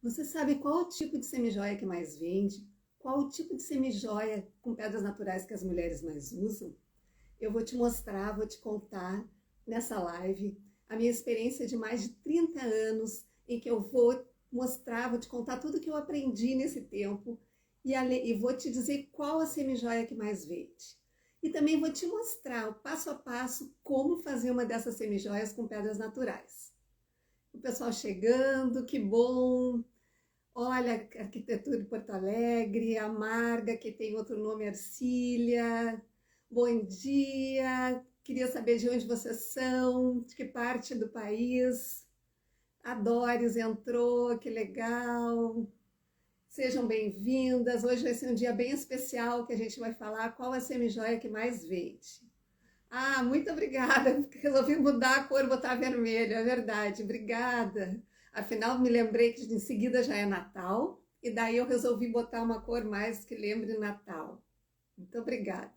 Você sabe qual o tipo de semijoia que mais vende? Qual o tipo de semijoia com pedras naturais que as mulheres mais usam? Eu vou te mostrar, vou te contar nessa live a minha experiência de mais de 30 anos, em que eu vou mostrar, vou te contar tudo que eu aprendi nesse tempo e vou te dizer qual a semijoia que mais vende. E também vou te mostrar o passo a passo como fazer uma dessas semijoias com pedras naturais. O pessoal chegando, que bom! Olha, a arquitetura de Porto Alegre, a Marga, que tem outro nome, Arcília. Bom dia, queria saber de onde vocês são, de que parte do país. A Doris entrou, que legal. Sejam bem-vindas. Hoje vai ser um dia bem especial que a gente vai falar qual a semijoia que mais vende. Ah, muito obrigada. Resolvi mudar a cor, botar vermelho, é verdade. Obrigada. Afinal, me lembrei que em seguida já é Natal, e daí eu resolvi botar uma cor mais que lembre Natal. Muito obrigada.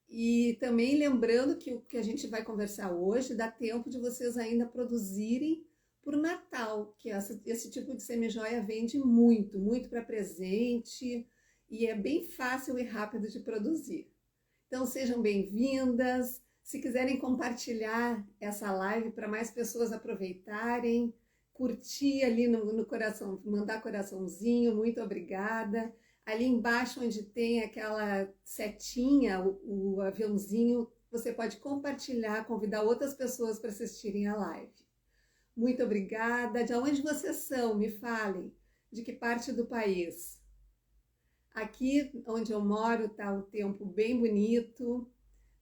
E também lembrando que o que a gente vai conversar hoje dá tempo de vocês ainda produzirem por Natal, que esse tipo de semijoia vende muito, muito para presente, e é bem fácil e rápido de produzir. Então sejam bem-vindas. Se quiserem compartilhar essa live para mais pessoas aproveitarem, curtir ali no coração, mandar coraçãozinho, muito obrigada. Ali embaixo onde tem aquela setinha, o aviãozinho, você pode compartilhar, convidar outras pessoas para assistirem a live. Muito obrigada. De onde vocês são? Me falem. De que parte do país? Aqui onde eu moro está o tempo bem bonito,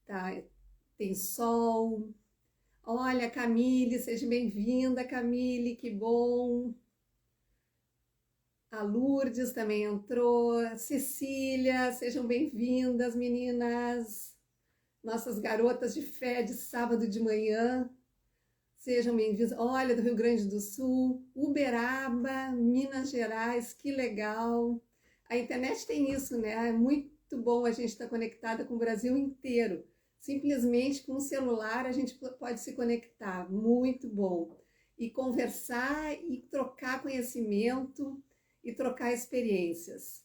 tá? Tem sol. Olha, Camille, seja bem-vinda, Camille, que bom. A Lourdes também entrou. Cecília, sejam bem-vindas, meninas. Nossas garotas de fé de sábado de manhã. Sejam bem-vindas. Olha, do Rio Grande do Sul, Uberaba, Minas Gerais, que legal. A internet tem isso, né? É muito bom a gente estar conectada com o Brasil inteiro. Simplesmente com o celular a gente pode se conectar. Muito bom. E conversar e trocar conhecimento e trocar experiências.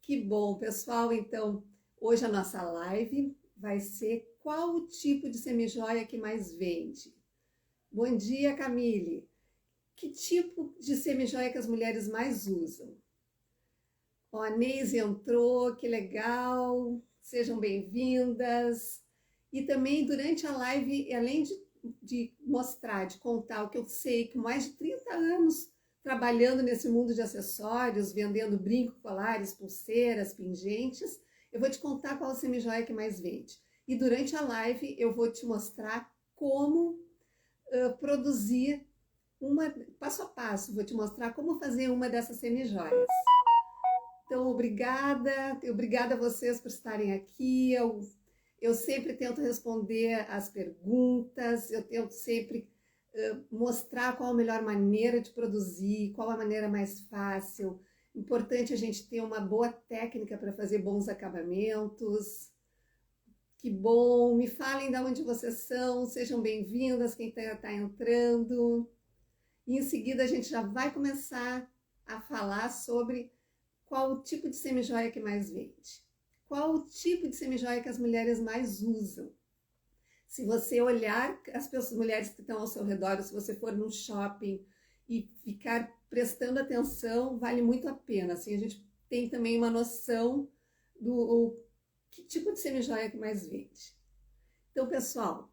Que bom, pessoal. Então, hoje a nossa live vai ser qual o tipo de semijoia que mais vende. Bom dia, Camille. Que tipo de semijoia que as mulheres mais usam? Ó, a Neise entrou, que legal. Sejam bem-vindas. E também durante a live, além de mostrar, de contar o que eu sei, que mais de 30 anos trabalhando nesse mundo de acessórios, vendendo brincos, colares, pulseiras, pingentes, eu vou te contar qual a semijoia que mais vende. E durante a live eu vou te mostrar como produzir uma passo a passo, vou te mostrar como fazer uma dessas semijoias. Então, obrigada a vocês por estarem aqui. Eu sempre tento responder as perguntas, eu tento sempre mostrar qual a melhor maneira de produzir, qual a maneira mais fácil. Importante a gente ter uma boa técnica para fazer bons acabamentos. Que bom! Me falem de onde vocês são, sejam bem-vindas, quem está entrando. E em seguida a gente já vai começar a falar sobre qual o tipo de semijoia que mais vende. Qual o tipo de semijoia que as mulheres mais usam. Se você olhar as pessoas, mulheres que estão ao seu redor, ou se você for num shopping e ficar prestando atenção, vale muito a pena. Assim, a gente tem também uma noção do que tipo de semijoia que mais vende. Então, pessoal,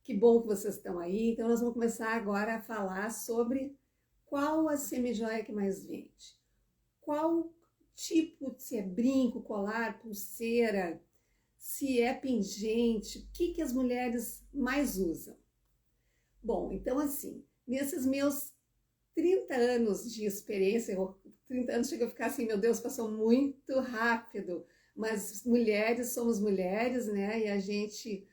que bom que vocês estão aí. Então, nós vamos começar agora a falar sobre qual a semijoia que mais vende. Qual tipo, se é brinco, colar, pulseira, se é pingente, o que as mulheres mais usam? Bom, então assim, nesses meus 30 anos de experiência, 30 anos chega a ficar assim, meu Deus, passou muito rápido, mas mulheres somos mulheres, né? E a gente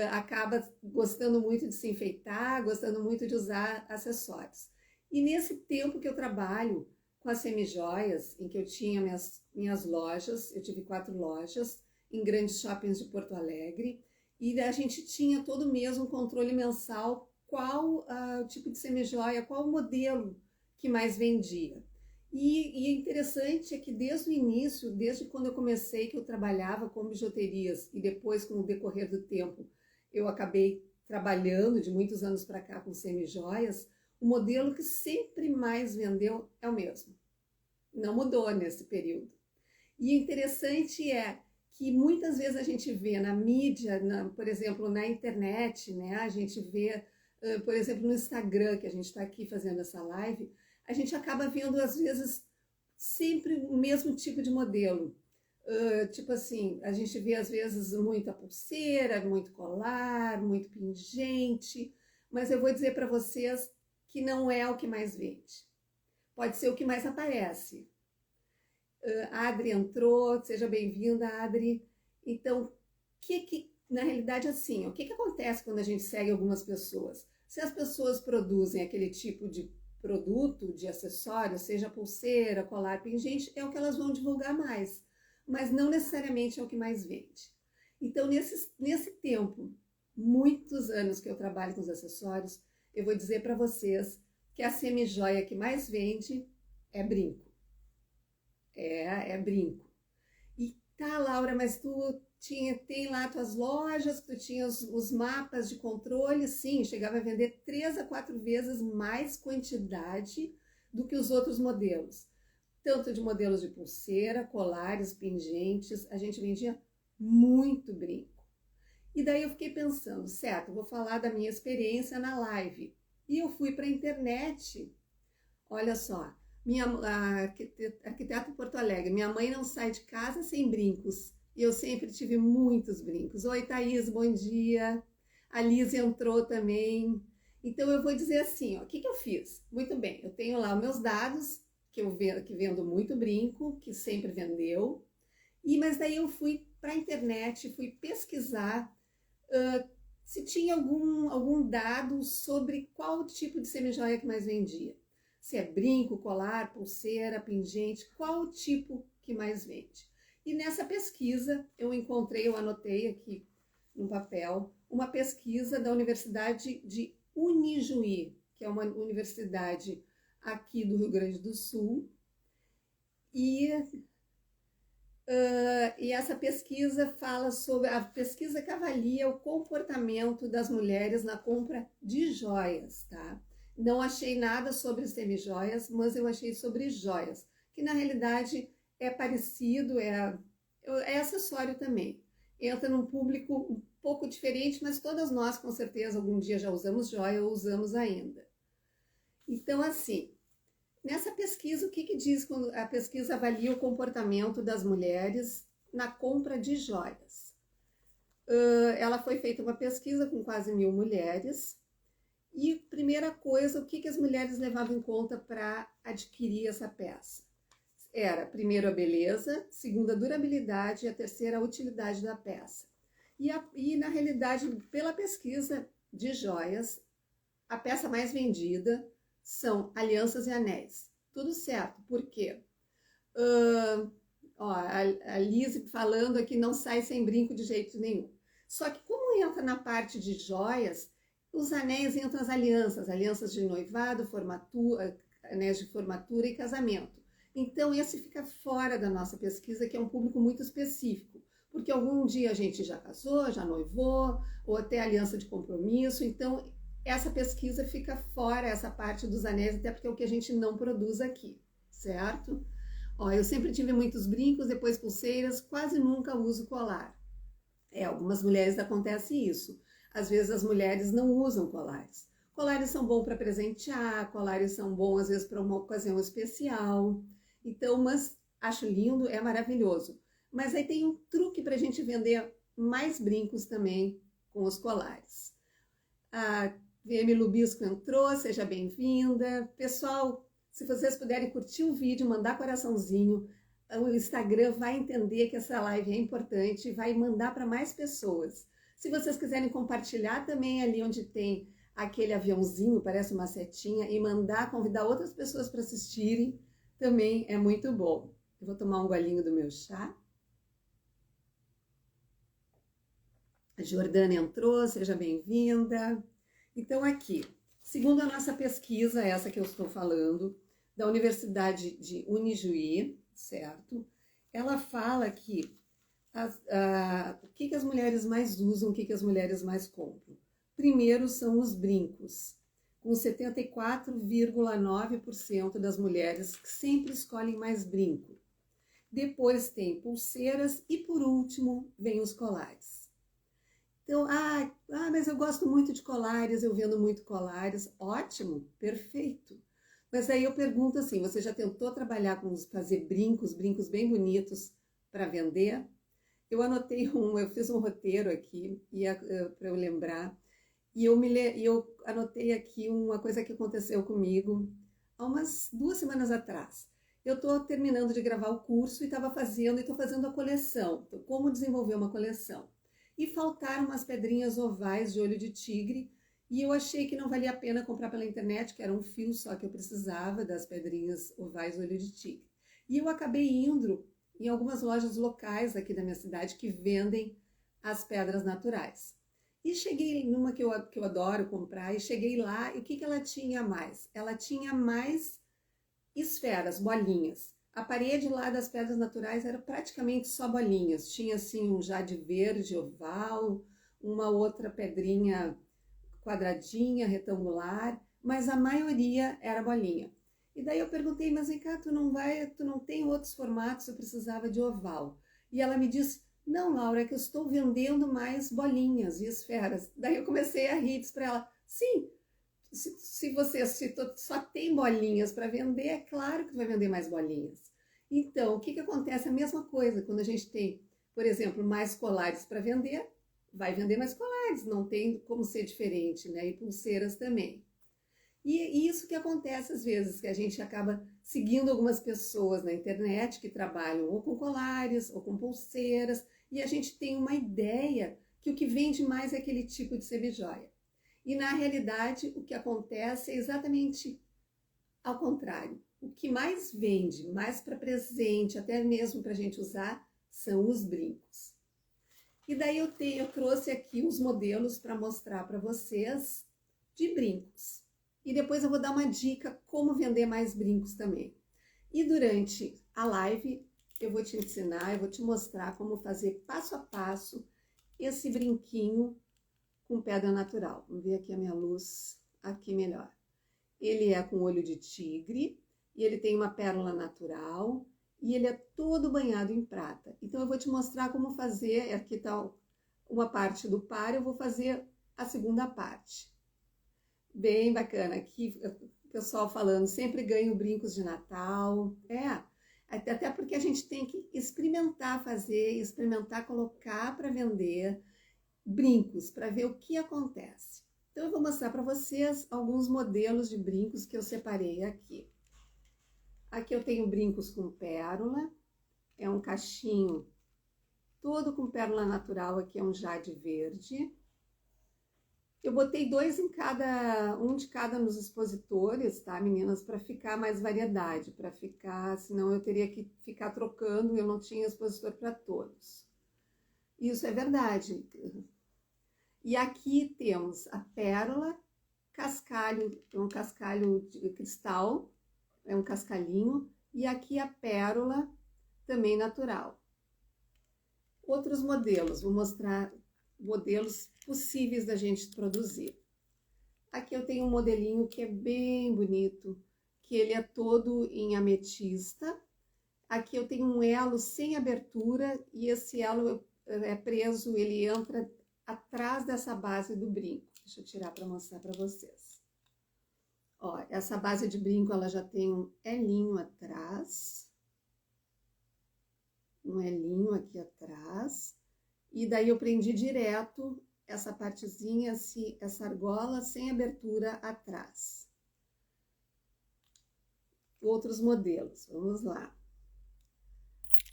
acaba gostando muito de se enfeitar, gostando muito de usar acessórios. E nesse tempo que eu trabalho com as semijoias, em que eu tinha minhas lojas, eu tive 4 lojas em grandes shoppings de Porto Alegre, e a gente tinha todo mês um controle mensal qual o tipo de semijoia, qual o modelo que mais vendia. E é interessante é que desde o início, desde quando eu comecei, que eu trabalhava com bijuterias e depois, com o decorrer do tempo, eu acabei trabalhando de muitos anos para cá com semijoias, o modelo que sempre mais vendeu é o mesmo. Não mudou nesse período. E o interessante é que muitas vezes a gente vê na mídia, por exemplo, na internet, né? A gente vê, por exemplo, no Instagram, que a gente está aqui fazendo essa live, a gente acaba vendo, às vezes, sempre o mesmo tipo de modelo. Tipo assim, a gente vê, às vezes, muita pulseira, muito colar, muito pingente, mas eu vou dizer para vocês que não é o que mais vende. Pode ser o que mais aparece. A Adri entrou, seja bem-vinda, Adri. Então, na realidade, assim, o que acontece quando a gente segue algumas pessoas? Se as pessoas produzem aquele tipo de produto, de acessório, seja pulseira, colar, pingente, é o que elas vão divulgar mais, mas não necessariamente é o que mais vende. Então, nesse tempo, muitos anos que eu trabalho com os acessórios, eu vou dizer para vocês que a semijoia que mais vende é brinco. É brinco. E tá, Laura, mas tu tem lá tuas lojas, tu tinha os mapas de controle, sim, chegava a vender 3 a 4 vezes mais quantidade do que os outros modelos. Tanto de modelos de pulseira, colares, pingentes, a gente vendia muito brinco. E daí eu fiquei pensando, certo, vou falar da minha experiência na live. E eu fui para a internet, olha só, arquiteta em Porto Alegre, minha mãe não sai de casa sem brincos. E eu sempre tive muitos brincos. Oi, Thaís, bom dia. A Liz entrou também. Então eu vou dizer assim, ó, o que eu fiz? Muito bem, eu tenho lá os meus dados, que vendo muito brinco, que sempre vendeu. Mas daí eu fui para a internet, fui pesquisar se tinha algum dado sobre qual tipo de semijoia que mais vendia. Se é brinco, colar, pulseira, pingente, qual o tipo que mais vende. E nessa pesquisa eu anotei aqui no papel, uma pesquisa da Universidade de Unijuí, que é uma universidade aqui do Rio Grande do Sul. E essa pesquisa fala sobre a pesquisa que avalia o comportamento das mulheres na compra de joias, tá? Não achei nada sobre semijoias, mas eu achei sobre joias, que na realidade é parecido, é acessório também. Entra num público um pouco diferente, mas todas nós com certeza algum dia já usamos joia ou usamos ainda. Então assim, nessa pesquisa, o que diz quando a pesquisa avalia o comportamento das mulheres na compra de joias? Ela foi feita uma pesquisa com quase 1.000 mulheres e, primeira coisa, o que as mulheres levavam em conta para adquirir essa peça? Era, primeiro, a beleza, segundo, a durabilidade e a terceira, a utilidade da peça. E na realidade, pela pesquisa de joias, a peça mais vendida são alianças e anéis. Tudo certo, por quê? A Liz falando aqui, não sai sem brinco de jeito nenhum. Só que como entra na parte de joias, os anéis entram as alianças de noivado, formatura, anéis de formatura e casamento. Então esse fica fora da nossa pesquisa, que é um público muito específico, porque algum dia a gente já casou, já noivou, ou até aliança de compromisso, então essa pesquisa fica fora, essa parte dos anéis, até porque é o que a gente não produz aqui, certo? Eu sempre tive muitos brincos, depois pulseiras, quase nunca uso colar. Algumas mulheres acontece isso. Às vezes as mulheres não usam colares. Colares são bons para presentear, colares são bons às vezes para uma ocasião especial. Então, mas acho lindo, é maravilhoso. Mas aí tem um truque para a gente vender mais brincos também com os colares. A VM Lubisco entrou, seja bem-vinda. Pessoal, se vocês puderem curtir o vídeo, mandar coraçãozinho, o Instagram vai entender que essa live é importante e vai mandar para mais pessoas. Se vocês quiserem compartilhar também ali onde tem aquele aviãozinho, parece uma setinha, e convidar outras pessoas para assistirem, também é muito bom. Eu vou tomar um golinho do meu chá. A Jordana entrou, seja bem-vinda. Então aqui, segundo a nossa pesquisa, essa que eu estou falando, da Universidade de Unijuí, certo? Ela fala que o que as mulheres mais usam, o que as mulheres mais compram. Primeiro são os brincos, com 74,9% das mulheres que sempre escolhem mais brinco. Depois tem pulseiras e, por último, vem os colares. Então, mas eu gosto muito de colares, eu vendo muito colares. Ótimo, perfeito. Mas aí eu pergunto assim, você já tentou trabalhar com fazer brincos bem bonitos para vender? Eu fiz um roteiro aqui para eu lembrar, e eu anotei aqui uma coisa que aconteceu comigo há umas 2 semanas atrás. Eu estou terminando de gravar o curso e estou fazendo a coleção, como desenvolver uma coleção. E faltaram umas pedrinhas ovais de olho de tigre, e eu achei que não valia a pena comprar pela internet, que era um fio só que eu precisava das pedrinhas ovais olho de tigre. E eu acabei indo em algumas lojas locais aqui da minha cidade que vendem as pedras naturais. E cheguei numa que eu adoro comprar, e cheguei lá, e o que ela tinha mais? Ela tinha mais esferas, bolinhas. A parede lá das pedras naturais era praticamente só bolinhas. Tinha assim um jade verde oval, uma outra pedrinha quadradinha, retangular, mas a maioria era bolinha. E daí eu perguntei, mas vem cá, tu não tem outros formatos, eu precisava de oval. E ela me disse, não, Laura, é que eu estou vendendo mais bolinhas e esferas. Daí eu comecei a rir, disse para ela, sim, se tu só tem bolinhas para vender, é claro que vai vender mais bolinhas. Então, o que acontece? A mesma coisa, quando a gente tem, por exemplo, mais colares para vender, vai vender mais colares, não tem como ser diferente, né? E pulseiras também. E isso que acontece às vezes, que a gente acaba seguindo algumas pessoas na internet que trabalham ou com colares ou com pulseiras, e a gente tem uma ideia que o que vende mais é aquele tipo de semijoia. E na realidade, o que acontece é exatamente ao contrário. O que mais vende, mais para presente, até mesmo para a gente usar, são os brincos. E daí eu trouxe aqui os modelos para mostrar para vocês de brincos. E depois eu vou dar uma dica como vender mais brincos também. E durante a live eu vou te ensinar, eu vou te mostrar como fazer passo a passo esse brinquinho com pedra natural. Vamos ver aqui a minha luz, aqui melhor. Ele é com olho de tigre e ele tem uma pérola natural e ele é todo banhado em prata. Então eu vou te mostrar como fazer, aqui está uma parte do par, eu vou fazer a segunda parte. Bem bacana, aqui o pessoal falando, sempre ganho brincos de Natal, até porque a gente tem que experimentar fazer, experimentar colocar para vender brincos, para ver o que acontece. Então eu vou mostrar para vocês alguns modelos de brincos que eu separei aqui. Aqui eu tenho brincos com pérola, é um cachinho todo com pérola natural, aqui é um jade verde. Eu botei um de cada nos expositores, tá, meninas, para ficar mais variedade, senão eu teria que ficar trocando, eu não tinha expositor para todos. Isso é verdade. E aqui temos a pérola, cascalho, um cascalho de cristal, é um cascalhinho, e aqui a pérola também natural. Outros modelos, vou mostrar modelos possíveis da gente produzir. Aqui eu tenho um modelinho que é bem bonito, que ele é todo em ametista. Aqui eu tenho um elo sem abertura e esse elo é preso, ele entra atrás dessa base do brinco. Deixa eu tirar para mostrar para vocês. Ó, essa base de brinco, ela já tem um elinho atrás. Um elinho aqui atrás. E daí eu prendi direto essa partezinha, essa argola sem abertura atrás. Outros modelos, vamos lá.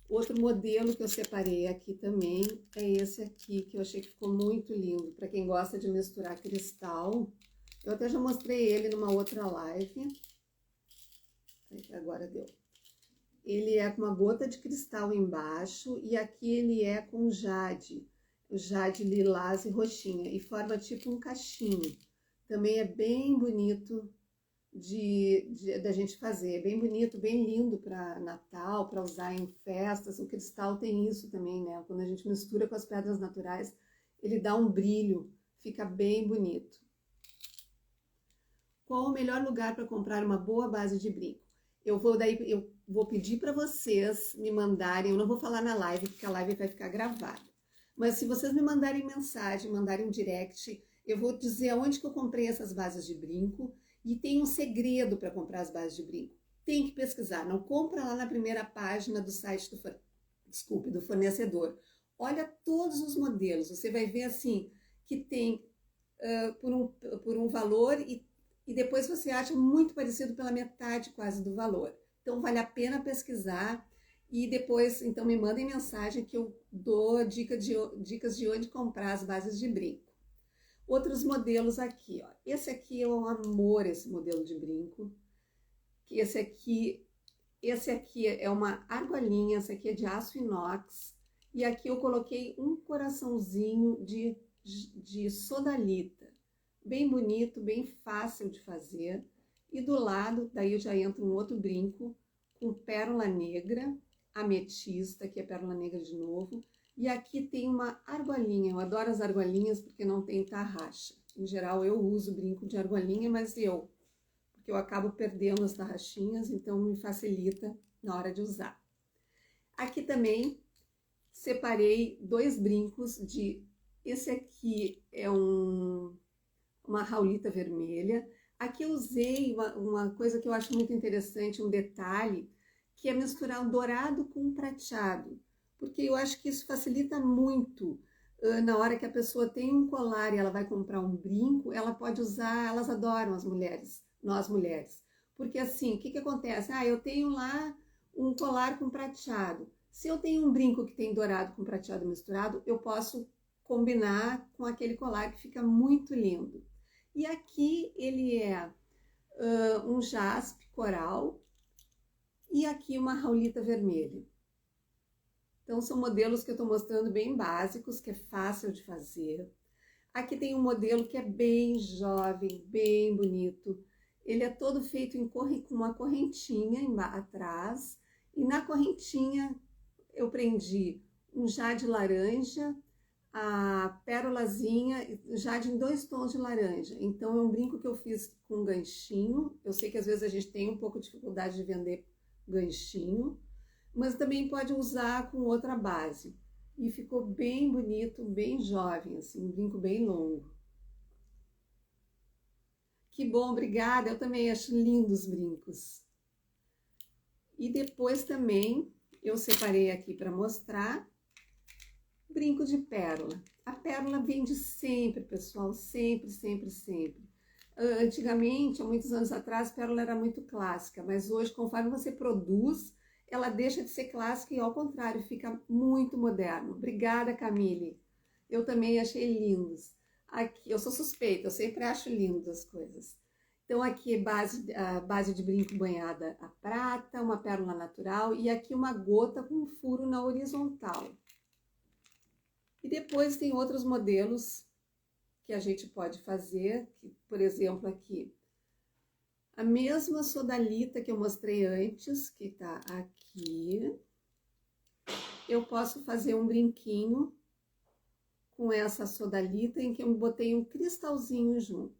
Outro modelo que eu separei aqui também é esse aqui, que eu achei que ficou muito lindo. Para quem gosta de misturar cristal, eu até já mostrei ele numa outra live. Agora deu. Ele é com uma gota de cristal embaixo e aqui ele é com jade, o jade lilás e roxinha, e forma tipo um cachinho. Também é bem bonito da gente fazer. É bem bonito, bem lindo para Natal, para usar em festas. O cristal tem isso também, né? Quando a gente mistura com as pedras naturais, ele dá um brilho, fica bem bonito. Qual o melhor lugar para comprar uma boa base de brinco? Eu vou pedir para vocês me mandarem, eu não vou falar na live, porque a live vai ficar gravada. Mas se vocês me mandarem mensagem, mandarem um direct, eu vou dizer aonde que eu comprei essas bases de brinco. E tem um segredo para comprar as bases de brinco. Tem que pesquisar, não compra lá na primeira página do site do fornecedor. Olha todos os modelos, você vai ver assim, que tem por um valor e depois você acha muito parecido pela metade quase do valor. Então vale a pena pesquisar e depois então me mandem mensagem que eu dou dicas de onde comprar as bases de brinco. Outros modelos aqui, ó. Esse aqui é um amor, esse modelo de brinco. Esse aqui é uma argolinha, esse aqui é de aço inox. E aqui eu coloquei um coraçãozinho de sodalita. Bem bonito, bem fácil de fazer. E do lado, daí já entra um outro brinco com pérola negra, ametista, que é pérola negra de novo. E aqui tem uma argolinha, eu adoro as argolinhas porque não tem tarraxa. Em geral eu uso brinco de argolinha, porque eu acabo perdendo as tarraxinhas, então me facilita na hora de usar. Aqui também separei dois brincos esse aqui é uma raulita vermelha. Aqui eu usei uma coisa que eu acho muito interessante, um detalhe, que é misturar o dourado com o prateado. Porque eu acho que isso facilita muito na hora que a pessoa tem um colar e ela vai comprar um brinco, ela pode usar, elas adoram as mulheres, nós mulheres. Porque assim, o que acontece? Eu tenho lá um colar com prateado. Se eu tenho um brinco que tem dourado com prateado misturado, eu posso combinar com aquele colar que fica muito lindo. E aqui ele é um jaspe coral e aqui uma raulita vermelha. Então, são modelos que eu estou mostrando bem básicos, que é fácil de fazer. Aqui tem um modelo que é bem jovem, bem bonito. Ele é todo feito com uma correntinha atrás. E na correntinha eu prendi um jade laranja, a pérolazinha, jade em 2 tons de laranja. Então, é um brinco que eu fiz com ganchinho. Eu sei que às vezes a gente tem um pouco de dificuldade de vender ganchinho, mas também pode usar com outra base. E ficou bem bonito, bem jovem, assim, um brinco bem longo. Que bom, obrigada, eu também acho lindos os brincos. E depois também eu separei aqui para mostrar brinco de pérola. A pérola vende sempre, pessoal, sempre, sempre, sempre. Antigamente, há muitos anos atrás, a pérola era muito clássica, mas hoje, conforme você produz, ela deixa de ser clássica e, ao contrário, fica muito moderno. Obrigada, Camille. Eu também achei lindos. Aqui, eu sou suspeita, eu sempre acho lindas as coisas. Então, aqui é a base de brinco banhada a prata, uma pérola natural e aqui uma gota com um furo na horizontal. E depois tem outros modelos que a gente pode fazer, que, por exemplo, aqui. A mesma sodalita que eu mostrei antes, que tá aqui, eu posso fazer um brinquinho com essa sodalita em que eu botei um cristalzinho junto.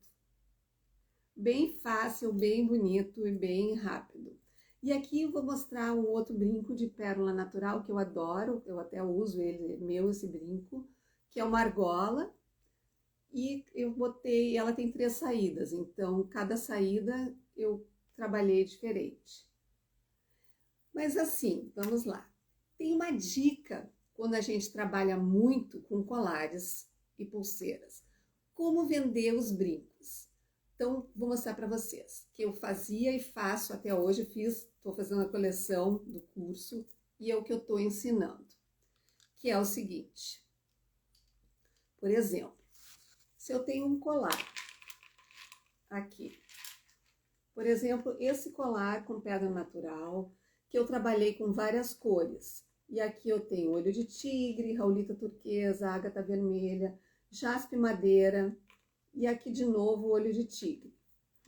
Bem fácil, bem bonito e bem rápido. E aqui eu vou mostrar um outro brinco de pérola natural que eu adoro, eu até uso ele, esse brinco, que é uma argola. E eu botei, ela tem 3 saídas, então cada saída eu trabalhei diferente. Mas assim, vamos lá. Tem uma dica quando a gente trabalha muito com colares e pulseiras. Como vender os brincos? Então, vou mostrar para vocês, que eu fazia e faço até hoje, estou fazendo a coleção do curso e é o que eu estou ensinando. Que é o seguinte, por exemplo, se eu tenho um colar aqui, por exemplo, esse colar com pedra natural, que eu trabalhei com várias cores. E aqui eu tenho olho de tigre, raulita turquesa, ágata vermelha, jaspe madeira e aqui de novo olho de tigre.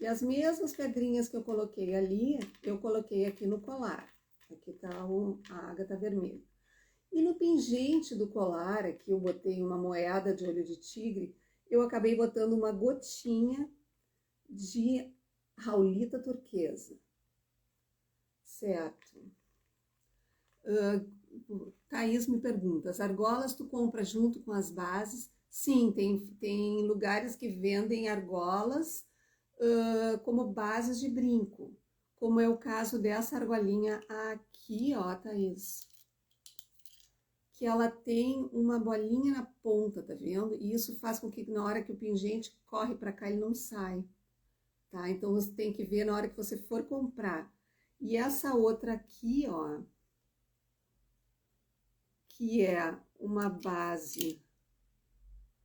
E as mesmas pedrinhas que eu coloquei ali, eu coloquei aqui no colar. Aqui tá a ágata vermelha. E no pingente do colar, aqui eu botei uma moeda de olho de tigre, eu acabei botando uma gotinha de raulita turquesa. Certo. Thaís me pergunta, as argolas tu compra junto com as bases? Sim, tem lugares que vendem argolas como bases de brinco, como é o caso dessa argolinha aqui, ó, Thaís, que ela tem uma bolinha na ponta, tá vendo? E isso faz com que na hora que o pingente corre para cá, ele não sai, tá? Então você tem que ver na hora que você for comprar. E essa outra aqui, ó, que é uma base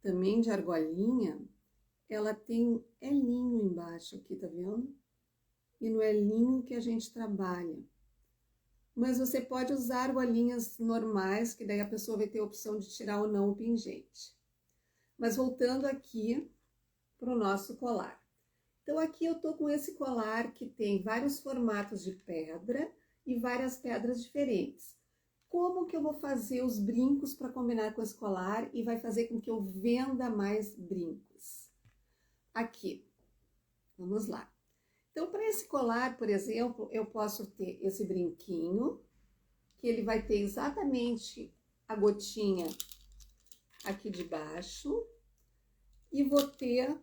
também de argolinha, ela tem elinho embaixo aqui, tá vendo? E no elinho que a gente trabalha. Mas você pode usar argolinhas normais, que daí a pessoa vai ter a opção de tirar ou não o pingente. Mas voltando aqui para o nosso colar. Então aqui eu tô com esse colar que tem vários formatos de pedra e várias pedras diferentes. Como que eu vou fazer os brincos para combinar com esse colar e vai fazer com que eu venda mais brincos? Aqui, vamos lá. Então, para esse colar, por exemplo, eu posso ter esse brinquinho, que ele vai ter exatamente a gotinha aqui de baixo, e vou ter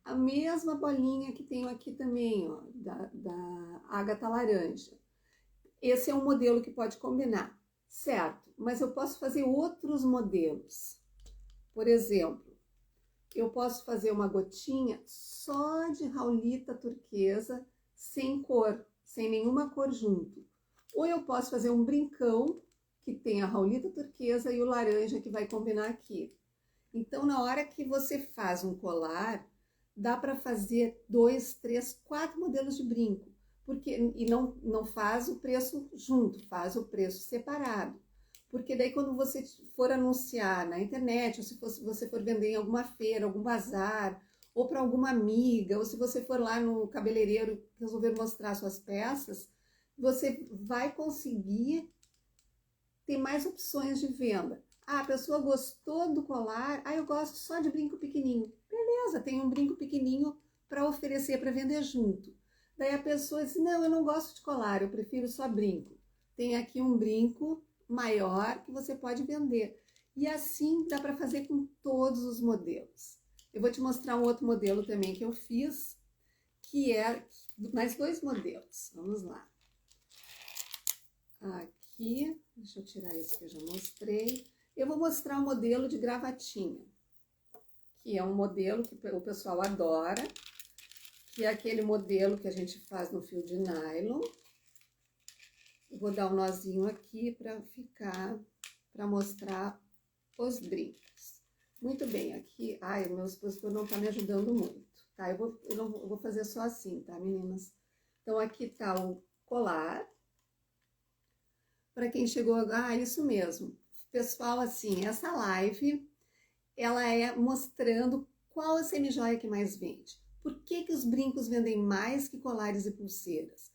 a mesma bolinha que tenho aqui também, ó, da ágata laranja. Esse é um modelo que pode combinar, certo? Mas eu posso fazer outros modelos. Por exemplo, eu posso fazer uma gotinha só de raulita turquesa, sem cor, sem nenhuma cor junto. Ou eu posso fazer um brincão que tem a raulita turquesa e o laranja que vai combinar aqui. Então, na hora que você faz um colar, dá para fazer 2, 3, 4 modelos de brinco. E não faz o preço junto, faz o preço separado. Porque daí quando você for anunciar na internet, ou se você for vender em alguma feira, algum bazar, ou para alguma amiga, ou se você for lá no cabeleireiro resolver mostrar suas peças, você vai conseguir ter mais opções de venda. Ah, a pessoa gostou do colar, ah, eu gosto só de brinco pequenininho. Beleza, tem um brinco pequenininho para oferecer para vender junto. Daí a pessoa diz, não, eu não gosto de colar, eu prefiro só brinco. Tem aqui um brinco maior que você pode vender. E assim dá para fazer com todos os modelos. Eu vou te mostrar um outro modelo também que eu fiz, que é mais 2 modelos. Vamos lá. Aqui, deixa eu tirar esse que eu já mostrei. Eu vou mostrar um modelo de gravatinha, que é um modelo que o pessoal adora, que é aquele modelo que a gente faz no fio de nylon. Eu vou dar um nozinho aqui para mostrar os brincos. Muito bem, aqui, ai, o meu expositor não tá me ajudando muito, tá? Eu vou fazer só assim, tá, meninas? Então, aqui tá o colar. Para quem chegou, isso mesmo. Pessoal, assim, essa live, ela é mostrando qual a semijoia que mais vende. Por que os brincos vendem mais que colares e pulseiras?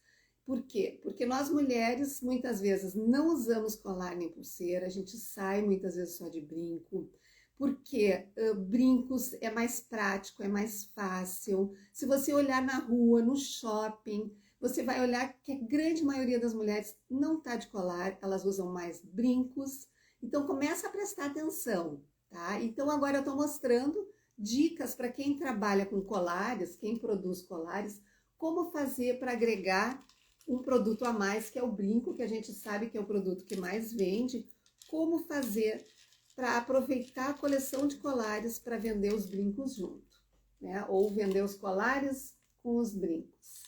Por quê? Porque nós mulheres, muitas vezes, não usamos colar nem pulseira, a gente sai muitas vezes só de brinco, porque brincos é mais prático, é mais fácil. Se você olhar na rua, no shopping, você vai olhar que a grande maioria das mulheres não está de colar, elas usam mais brincos. Então, começa a prestar atenção, tá? Então, agora eu estou mostrando dicas para quem trabalha com colares, quem produz colares, como fazer para agregar um produto a mais, que é o brinco, que a gente sabe que é o produto que mais vende, como fazer para aproveitar a coleção de colares para vender os brincos junto, né? Ou vender os colares com os brincos.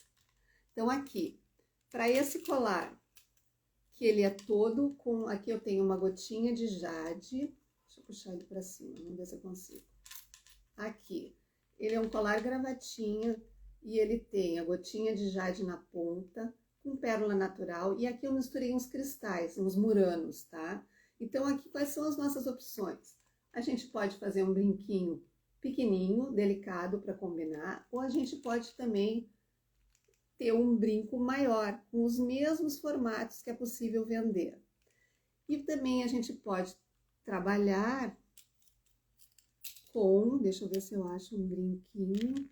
Então, aqui, para esse colar, que ele é todo com... Aqui eu tenho uma gotinha de jade. Deixa eu puxar ele para cima, vamos ver se eu consigo. Aqui, ele é um colar gravatinha e ele tem a gotinha de jade na ponta, com pérola natural. E aqui eu misturei uns cristais, uns muranos, tá? Então, aqui, quais são as nossas opções? A gente pode fazer um brinquinho pequenininho, delicado para combinar, ou a gente pode também ter um brinco maior, com os mesmos formatos que é possível vender. E também a gente pode trabalhar com, deixa eu ver se eu acho um brinquinho,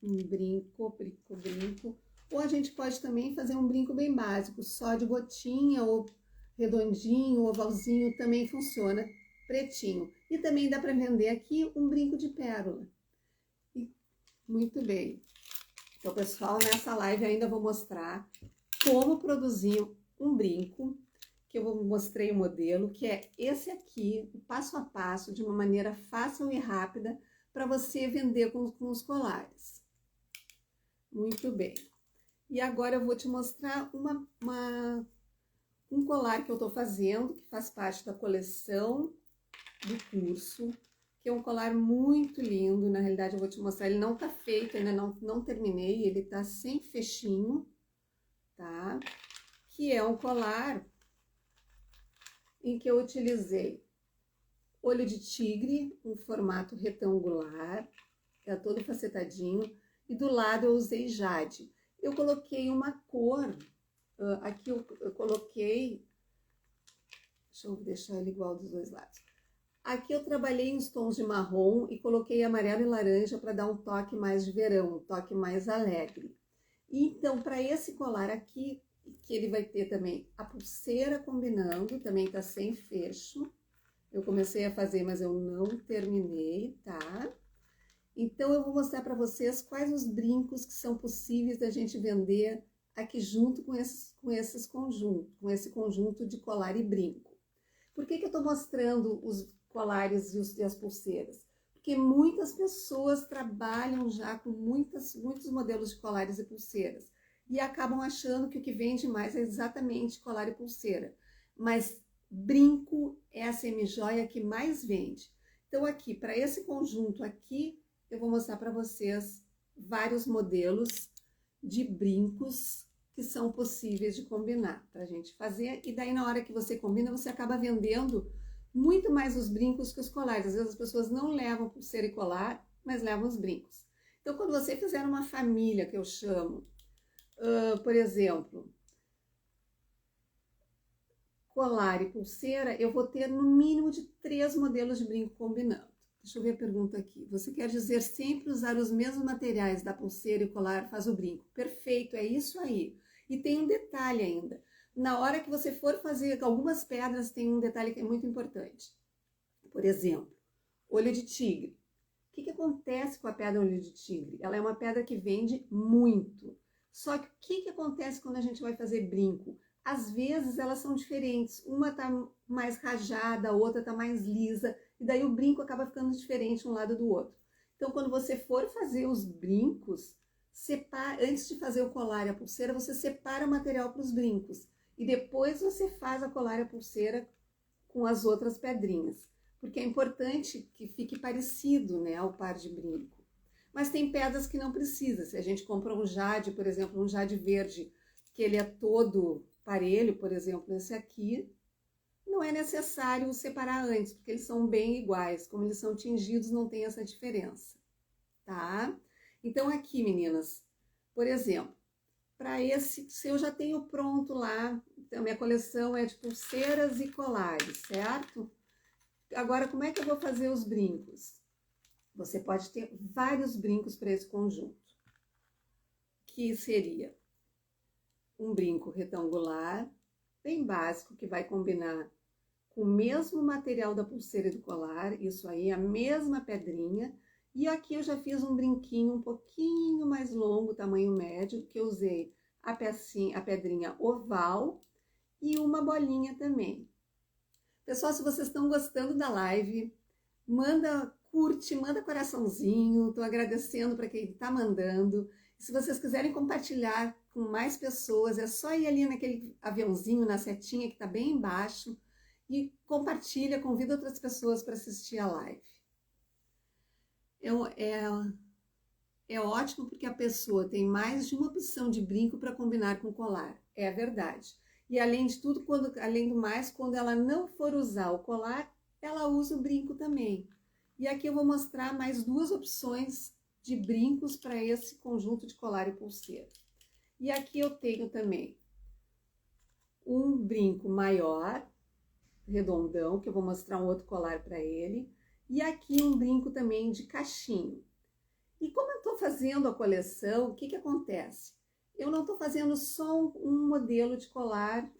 um brinco, ou a gente pode também fazer um brinco bem básico, só de gotinha, ou redondinho, ovalzinho, também funciona, pretinho. E também dá para vender aqui um brinco de pérola. E, muito bem. Então, pessoal, nessa live ainda vou mostrar como produzir um brinco, que eu mostrei o modelo, que é esse aqui, o passo a passo, de uma maneira fácil e rápida, para você vender com os colares. Muito bem. E agora eu vou te mostrar um colar que eu estou fazendo, que faz parte da coleção do curso, que é um colar muito lindo. Na realidade, eu vou te mostrar, ele não tá feito, ainda não terminei, ele tá sem fechinho, tá? Que é um colar em que eu utilizei olho de tigre, um formato retangular, é todo facetadinho, e do lado eu usei jade. Eu coloquei uma cor, aqui eu coloquei, deixa eu deixar ele igual dos dois lados. Aqui eu trabalhei uns tons de marrom e coloquei amarelo e laranja para dar um toque mais de verão, um toque mais alegre. Então, para esse colar aqui, que ele vai ter também a pulseira combinando, também tá sem fecho. Eu comecei a fazer, mas eu não terminei, tá? Então, eu vou mostrar para vocês quais os brincos que são possíveis da gente vender aqui junto com esse conjunto de colar e brinco. Por que eu estou mostrando os colares e as pulseiras? Porque muitas pessoas trabalham já com muitos modelos de colares e pulseiras e acabam achando que o que vende mais é exatamente colar e pulseira. Mas brinco é a semijoia que mais vende. Então aqui, para esse conjunto aqui, eu vou mostrar para vocês vários modelos de brincos que são possíveis de combinar para a gente fazer. E daí na hora que você combina, você acaba vendendo muito mais os brincos que os colares. Às vezes as pessoas não levam pulseira e colar, mas levam os brincos. Então, quando você fizer uma família, que eu chamo, por exemplo, colar e pulseira, eu vou ter no mínimo de 3 modelos de brinco combinando. Deixa eu ver a pergunta aqui. Você quer dizer sempre usar os mesmos materiais da pulseira e colar faz o brinco? Perfeito, é isso aí. E tem um detalhe ainda. Na hora que você for fazer, algumas pedras tem um detalhe que é muito importante. Por exemplo, olho de tigre. O que acontece com a pedra olho de tigre? Ela é uma pedra que vende muito. Só que o que acontece quando a gente vai fazer brinco? Às vezes elas são diferentes. Uma tá mais rajada, a outra tá mais lisa. E daí o brinco acaba ficando diferente um lado do outro. Então, quando você for fazer os brincos, antes de fazer o colar e a pulseira, você separa o material para os brincos. E depois você faz a colar e a pulseira com as outras pedrinhas. Porque é importante que fique parecido, né, ao par de brinco. Mas tem pedras que não precisa. Se a gente compra um jade, por exemplo, um jade verde, que ele é todo parelho, por exemplo, esse aqui, não é necessário separar antes, porque eles são bem iguais. Como eles são tingidos, não tem essa diferença, tá? Então aqui, meninas, por exemplo, para esse, se eu já tenho pronto lá, então minha coleção é de pulseiras e colares, certo? Agora, como é que eu vou fazer os brincos? Você pode ter vários brincos para esse conjunto, que seria um brinco retangular, bem básico, que vai combinar com o mesmo material da pulseira e do colar, isso aí, a mesma pedrinha. E aqui eu já fiz um brinquinho um pouquinho mais longo, tamanho médio, que eu usei a pedrinha oval e uma bolinha também. Pessoal, se vocês estão gostando da live, curte, manda coraçãozinho, tô agradecendo para quem tá mandando. E se vocês quiserem compartilhar com mais pessoas, é só ir ali naquele aviãozinho, na setinha que tá bem embaixo, e compartilha, convida outras pessoas para assistir a live. É ótimo porque a pessoa tem mais de uma opção de brinco para combinar com colar, é verdade. E além de tudo, além do mais, quando ela não for usar o colar, ela usa o brinco também. E aqui eu vou mostrar mais duas opções de brincos para esse conjunto de colar e pulseira. E aqui eu tenho também um brinco maior, redondão, que eu vou mostrar um outro colar para ele. E aqui um brinco também de cachinho. E como eu estou fazendo a coleção, o que acontece? Eu não estou fazendo só um modelo de colar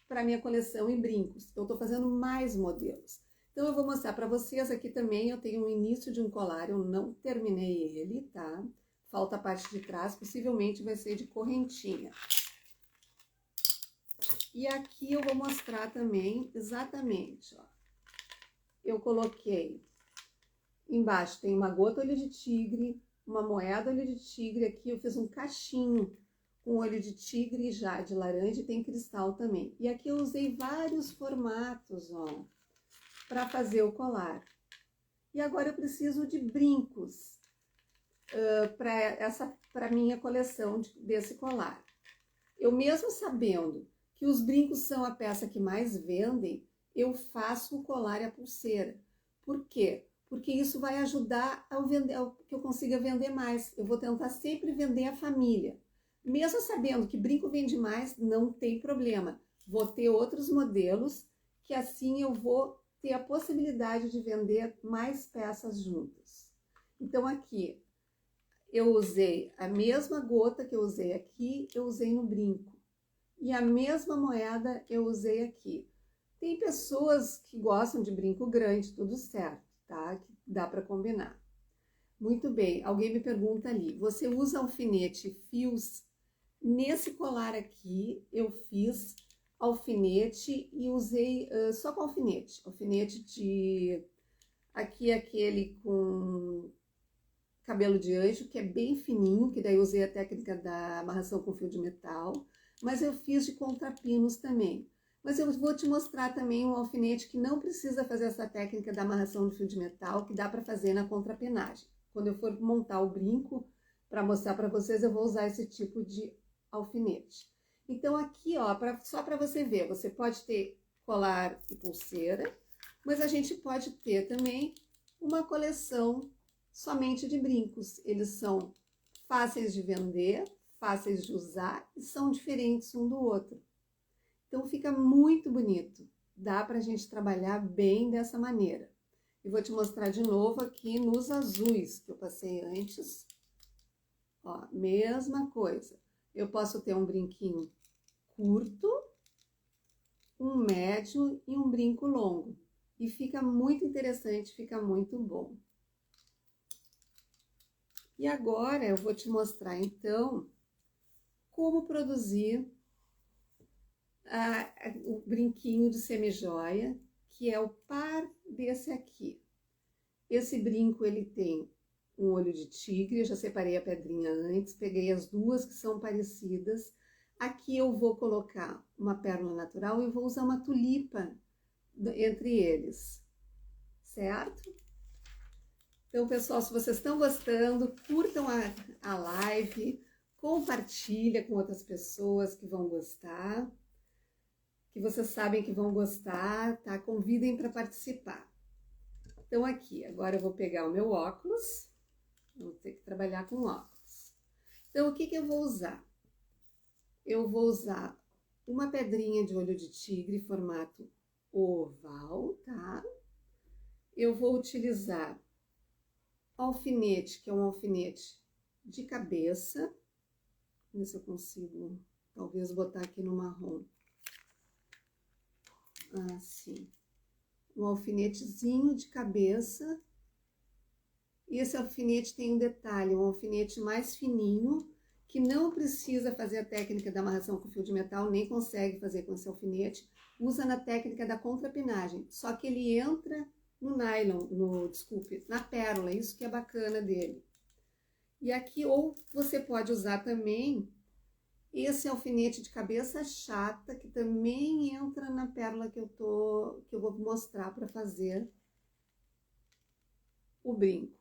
para minha coleção em brincos, eu estou fazendo mais modelos. Então eu vou mostrar para vocês aqui também, eu tenho o início de um colar, eu não terminei ele, tá? Falta a parte de trás, possivelmente vai ser de correntinha. E aqui eu vou mostrar também exatamente, ó. Eu coloquei, embaixo tem uma gota olho de tigre, uma moeda olho de tigre, aqui eu fiz um cachinho com olho de tigre já de laranja e tem cristal também. E aqui eu usei vários formatos, ó, para fazer o colar. E agora eu preciso de brincos para minha coleção desse colar. Eu mesmo sabendo que os brincos são a peça que mais vendem, eu faço o colar e a pulseira. Por quê? Porque isso vai ajudar a que eu consiga vender mais. Eu vou tentar sempre vender a família. Mesmo sabendo que brinco vende mais, não tem problema. Vou ter outros modelos que assim eu vou ter a possibilidade de vender mais peças juntas. Então aqui eu usei a mesma gota que eu usei aqui, eu usei no brinco. E a mesma moeda eu usei aqui. Tem pessoas que gostam de brinco grande, tudo certo, tá? Que dá para combinar. Muito bem, alguém me pergunta ali, você usa alfinete e fios? Nesse colar aqui, eu fiz alfinete e usei só com alfinete. Alfinete de... Aqui aquele com cabelo de anjo, que é bem fininho, que daí eu usei a técnica da amarração com fio de metal. Mas eu fiz de contrapinos também. Mas eu vou te mostrar também um alfinete que não precisa fazer essa técnica da amarração do fio de metal, que dá para fazer na contrapinagem. Quando eu for montar o brinco, para mostrar para vocês, eu vou usar esse tipo de alfinete. Então aqui, ó, só para você ver, você pode ter colar e pulseira, mas a gente pode ter também uma coleção somente de brincos. Eles são fáceis de vender, fáceis de usar e são diferentes um do outro. Então fica muito bonito. Dá pra gente trabalhar bem dessa maneira. E vou te mostrar de novo aqui nos azuis que eu passei antes. Ó, mesma coisa. Eu posso ter um brinquinho curto, um médio e um brinco longo. E fica muito interessante, fica muito bom. E agora eu vou te mostrar então como produzir o brinquinho de semijoia, que é o par desse aqui. Esse brinco, ele tem um olho de tigre, eu já separei a pedrinha antes, peguei as duas que são parecidas. Aqui eu vou colocar uma pérola natural e vou usar uma tulipa entre eles, certo? Então, pessoal, se vocês estão gostando, curtam a live, compartilha com outras pessoas que vão gostar, que vocês sabem que vão gostar, tá? Convidem para participar. Então, aqui, agora eu vou pegar o meu óculos, vou ter que trabalhar com óculos. Então, o que eu vou usar? Eu vou usar uma pedrinha de olho de tigre, formato oval, tá? Eu vou utilizar alfinete, que é um alfinete de cabeça. Vou ver se eu consigo, talvez, botar aqui no marrom. Assim. Um alfinetezinho de cabeça. E esse alfinete tem um detalhe, um alfinete mais fininho, que não precisa fazer a técnica da amarração com fio de metal, nem consegue fazer com esse alfinete. Usa na técnica da contrapinagem, só que ele entra no nylon, na pérola, isso que é bacana dele. E aqui, ou você pode usar também esse alfinete de cabeça chata, que também entra na pérola que eu vou mostrar para fazer o brinco.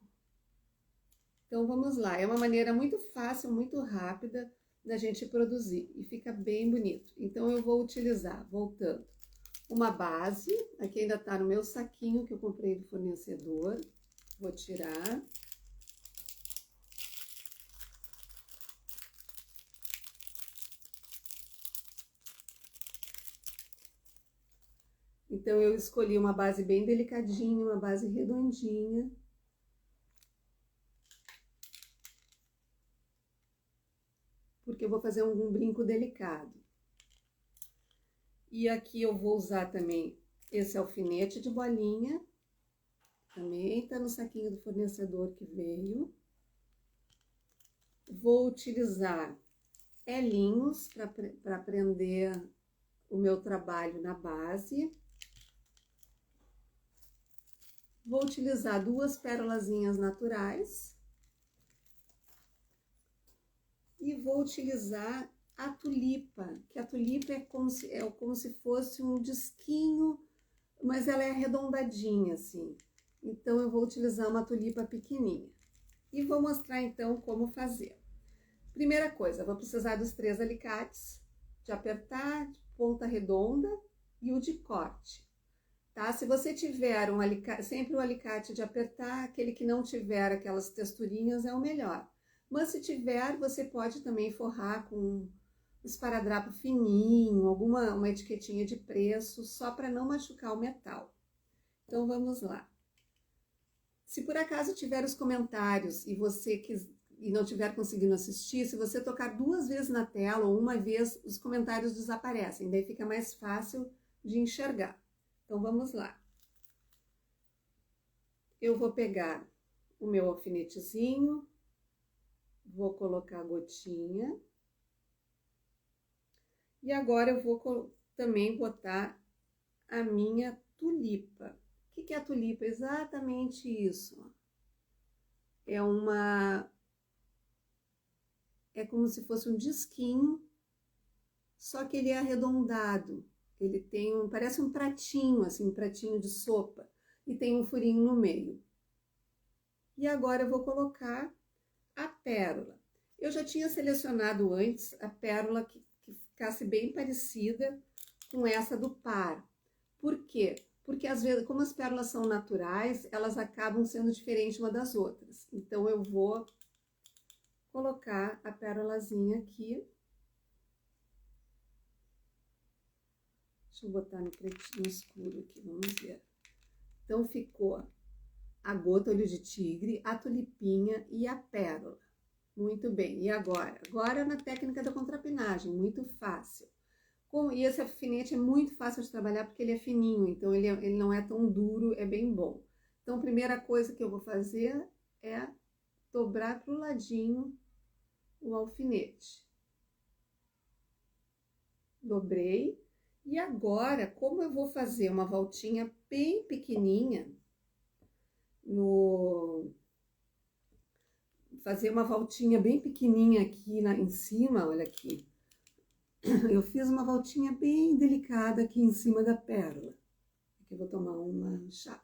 Então, vamos lá. É uma maneira muito fácil, muito rápida da gente produzir e fica bem bonito. Então, eu vou utilizar, voltando, uma base, aqui ainda tá no meu saquinho que eu comprei do fornecedor, vou tirar. Então, eu escolhi uma base bem delicadinha, uma base redondinha. Porque eu vou fazer um brinco delicado. E aqui eu vou usar também esse alfinete de bolinha. Também tá no saquinho do fornecedor que veio. Vou utilizar elinhos para prender o meu trabalho na base. Vou utilizar 2 pérolazinhas naturais. E vou utilizar a tulipa, que a tulipa é como se fosse um disquinho, mas ela é arredondadinha, assim. Então, eu vou utilizar uma tulipa pequenininha. E vou mostrar, então, como fazer. Primeira coisa, vou precisar dos 3 alicates, de apertar, de ponta redonda e o de corte. Tá? Se você tiver um alicate, sempre o alicate de apertar, aquele que não tiver aquelas texturinhas é o melhor. Mas se tiver, você pode também forrar com um esparadrapo fininho, uma etiquetinha de preço, só para não machucar o metal. Então, vamos lá. Se por acaso tiver os comentários e não tiver conseguindo assistir, se você tocar 2 vezes na tela ou uma vez, os comentários desaparecem, daí fica mais fácil de enxergar. Então, vamos lá. Eu vou pegar o meu alfinetezinho, vou colocar a gotinha. E agora eu vou também botar a minha tulipa. O que é a tulipa? Exatamente isso. É como se fosse um disquinho, só que ele é arredondado. Ele parece um pratinho, assim, um pratinho de sopa, e tem um furinho no meio. E agora eu vou colocar a pérola. Eu já tinha selecionado antes a pérola que ficasse bem parecida com essa do par. Por quê? Porque às vezes, como as pérolas são naturais, elas acabam sendo diferentes uma das outras. Então, eu vou colocar a pérolazinha aqui. Deixa eu botar no pretinho escuro aqui, vamos ver. Então, ficou a gota olho de tigre, a tulipinha e a pérola. Muito bem. E agora? Agora na técnica da contrapinagem, muito fácil. E esse alfinete é muito fácil de trabalhar porque ele é fininho, então ele não é tão duro, é bem bom. Então, a primeira coisa que eu vou fazer é dobrar para o ladinho o alfinete. Dobrei. E agora, como eu vou fazer uma voltinha bem pequenininha, fazer uma voltinha bem pequenininha aqui em cima, olha aqui. Eu fiz uma voltinha bem delicada aqui em cima da pérola. Aqui eu vou tomar uma chá.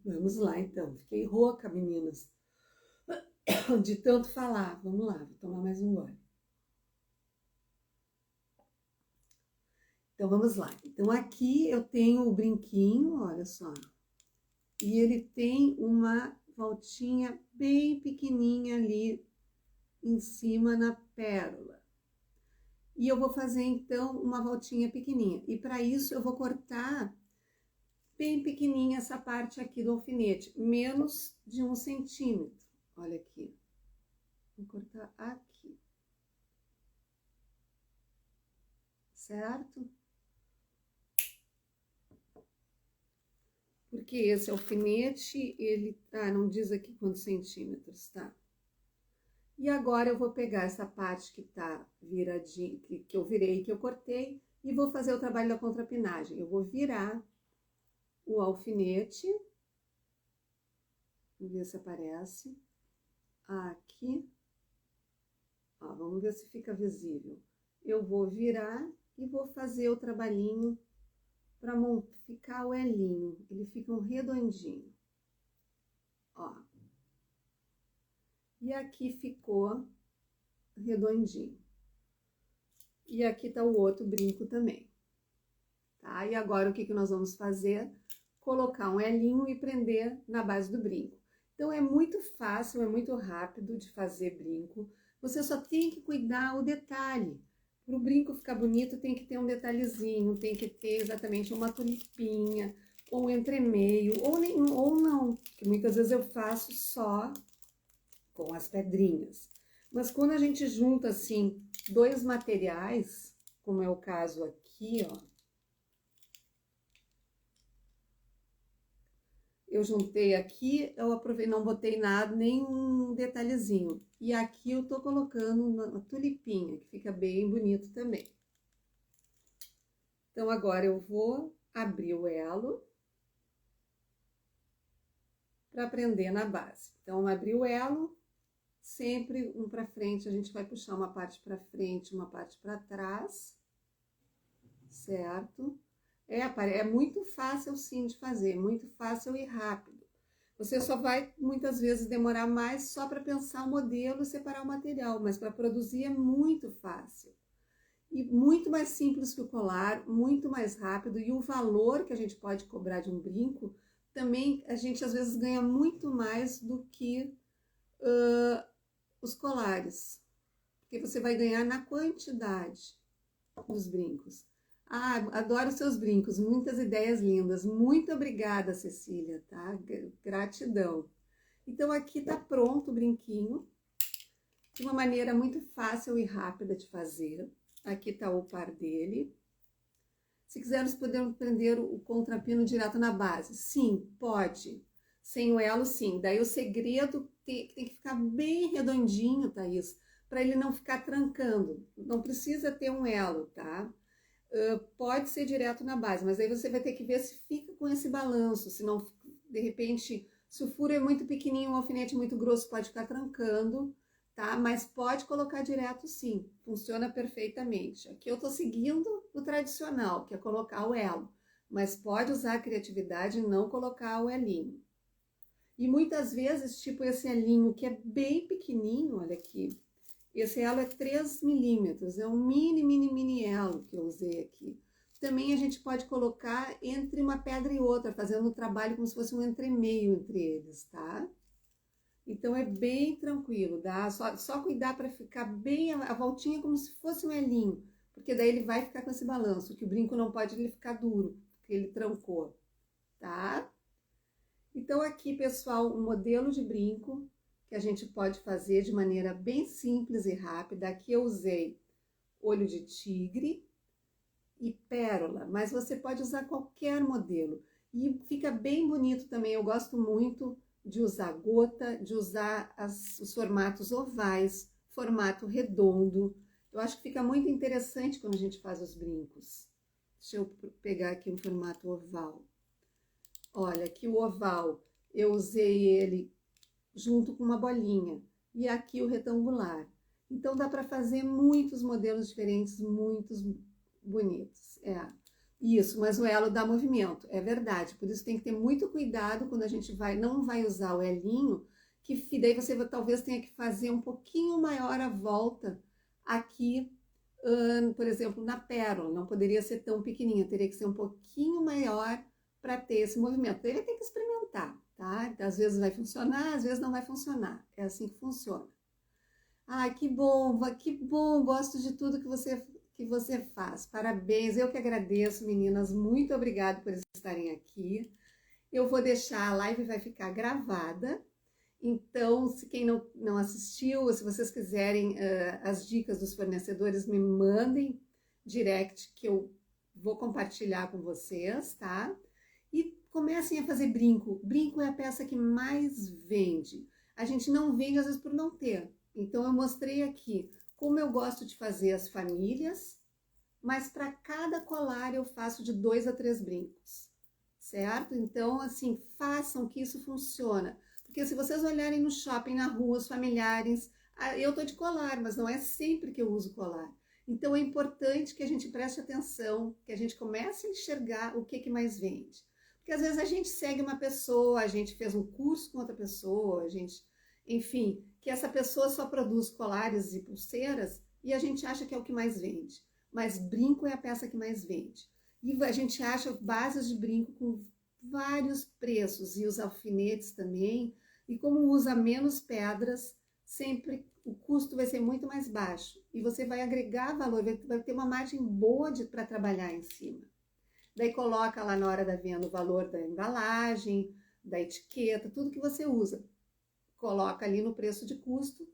Vamos lá, então. Fiquei rouca, meninas, de tanto falar. Vamos lá, vou tomar mais um gole. Então, vamos lá. Então, aqui eu tenho o brinquinho, olha só. E ele tem uma voltinha bem pequenininha ali em cima na pérola. E eu vou fazer, então, uma voltinha pequenininha. E para isso, eu vou cortar bem pequenininha essa parte aqui do alfinete, menos de 1 centímetro. Olha aqui. Vou cortar aqui. Certo? Porque esse alfinete, ele não diz aqui quantos centímetros, tá? E agora eu vou pegar essa parte que tá viradinha, que eu virei, que eu cortei, e vou fazer o trabalho da contrapinagem. Eu vou virar o alfinete, vamos ver se aparece, aqui, ó, vamos ver se fica visível. Eu vou virar e vou fazer o trabalhinho para ficar o elinho, ele fica um redondinho, ó. E aqui ficou redondinho. E aqui tá o outro brinco também, tá? E agora o que nós vamos fazer? Colocar um elinho e prender na base do brinco. Então é muito fácil, é muito rápido de fazer brinco. Você só tem que cuidar o detalhe. Para o brinco ficar bonito tem que ter um detalhezinho, tem que ter exatamente uma tulipinha, ou um entremeio, ou nenhum, ou não, que muitas vezes eu faço só com as pedrinhas. Mas quando a gente junta assim dois materiais, como é o caso aqui, ó, eu juntei aqui, eu aproveitei, não botei nada, nenhum detalhezinho. E aqui eu tô colocando uma tulipinha, que fica bem bonito também. Então, agora eu vou abrir o elo para prender na base. Então, abri o elo, sempre um para frente, a gente vai puxar uma parte para frente, uma parte para trás, certo? É muito fácil sim de fazer, muito fácil e rápido. Você só vai muitas vezes demorar mais só para pensar o modelo e separar o material, mas para produzir é muito fácil. E muito mais simples que o colar, muito mais rápido, e o valor que a gente pode cobrar de um brinco, também a gente às vezes ganha muito mais do que os colares, porque você vai ganhar na quantidade dos brincos. Ah, adoro seus brincos, muitas ideias lindas. Muito obrigada, Cecília, tá? Gratidão. Então, aqui tá pronto o brinquinho, de uma maneira muito fácil e rápida de fazer. Aqui tá o par dele. Se quisermos, podemos prender o contrapino direto na base. Sim, pode. Sem o elo, sim. Daí o segredo tem que ficar bem redondinho, Thaís, para ele não ficar trancando. Não precisa ter um elo, tá? Pode ser direto na base, mas aí você vai ter que ver se fica com esse balanço, senão, de repente, se o furo é muito pequenininho, um alfinete muito grosso, pode ficar trancando, tá? Mas pode colocar direto sim, funciona perfeitamente. Aqui eu tô seguindo o tradicional, que é colocar o elo, mas pode usar a criatividade e não colocar o elinho. E muitas vezes, tipo esse elinho que é bem pequenininho, olha aqui, esse elo é 3 milímetros, é um mini elo que eu usei aqui. Também a gente pode colocar entre uma pedra e outra, fazendo um trabalho como se fosse um entremeio entre eles, tá? Então é bem tranquilo, dá? Só cuidar para ficar bem a voltinha como se fosse um elinho, porque daí ele vai ficar com esse balanço, que o brinco não pode ele ficar duro, porque ele trancou, tá? Então aqui, pessoal, um modelo de brinco que a gente pode fazer de maneira bem simples e rápida. Aqui eu usei olho de tigre e pérola, mas você pode usar qualquer modelo. E fica bem bonito também, eu gosto muito de usar gota, de usar os formatos ovais, formato redondo. Eu acho que fica muito interessante quando a gente faz os brincos. Deixa eu pegar aqui um formato oval. Olha, aqui o oval, eu usei ele junto com uma bolinha, e aqui o retangular. Então, dá para fazer muitos modelos diferentes, muitos bonitos. Isso, mas o elo dá movimento, é verdade. Por isso tem que ter muito cuidado quando a gente não vai usar o elinho, que daí você talvez tenha que fazer um pouquinho maior a volta aqui, por exemplo, na pérola. Não poderia ser tão pequenininha, teria que ser um pouquinho maior para ter esse movimento. Ele tem que experimentar, tá? Às vezes vai funcionar, às vezes não vai funcionar. É assim que funciona. Ai, que bom, gosto de tudo que você faz. Parabéns, eu que agradeço, meninas. Muito obrigada por estarem aqui. Eu vou deixar, a live vai ficar gravada. Então, se quem não assistiu, se vocês quiserem as dicas dos fornecedores, me mandem direct que eu vou compartilhar com vocês, tá? E comecem a fazer brinco. Brinco é a peça que mais vende. A gente não vende, às vezes, por não ter. Então, eu mostrei aqui como eu gosto de fazer as famílias, mas para cada colar eu faço de 2 a 3 brincos, certo? Então, assim, façam que isso funciona. Porque se vocês olharem no shopping, na rua, os familiares, eu tô de colar, mas não é sempre que eu uso colar. Então, é importante que a gente preste atenção, que a gente comece a enxergar o que mais vende. Porque às vezes a gente segue uma pessoa, a gente fez um curso com outra pessoa, enfim, que essa pessoa só produz colares e pulseiras e a gente acha que é o que mais vende. Mas brinco é a peça que mais vende. E a gente acha bases de brinco com vários preços e os alfinetes também. E como usa menos pedras, sempre o custo vai ser muito mais baixo. E você vai agregar valor, vai ter uma margem boa para trabalhar em cima. Daí coloca lá na hora da venda o valor da embalagem, da etiqueta, tudo que você usa. Coloca ali no preço de custo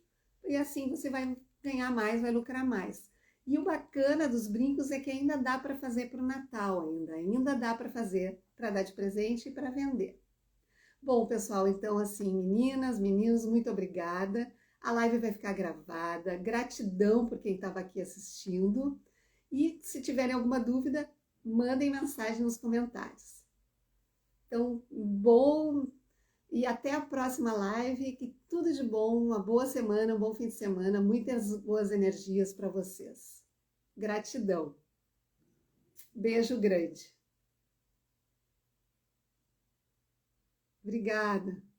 e assim você vai ganhar mais, vai lucrar mais. E o bacana dos brincos é que ainda dá para fazer para o Natal, ainda dá para fazer para dar de presente e para vender. Bom, pessoal, então assim, meninas, meninos, muito obrigada. A live vai ficar gravada. Gratidão por quem estava aqui assistindo. E se tiverem alguma dúvida, mandem mensagem nos comentários. Então, bom e até a próxima live. Que tudo de bom, uma boa semana, um bom fim de semana, muitas boas energias para vocês. Gratidão. Beijo grande. Obrigada.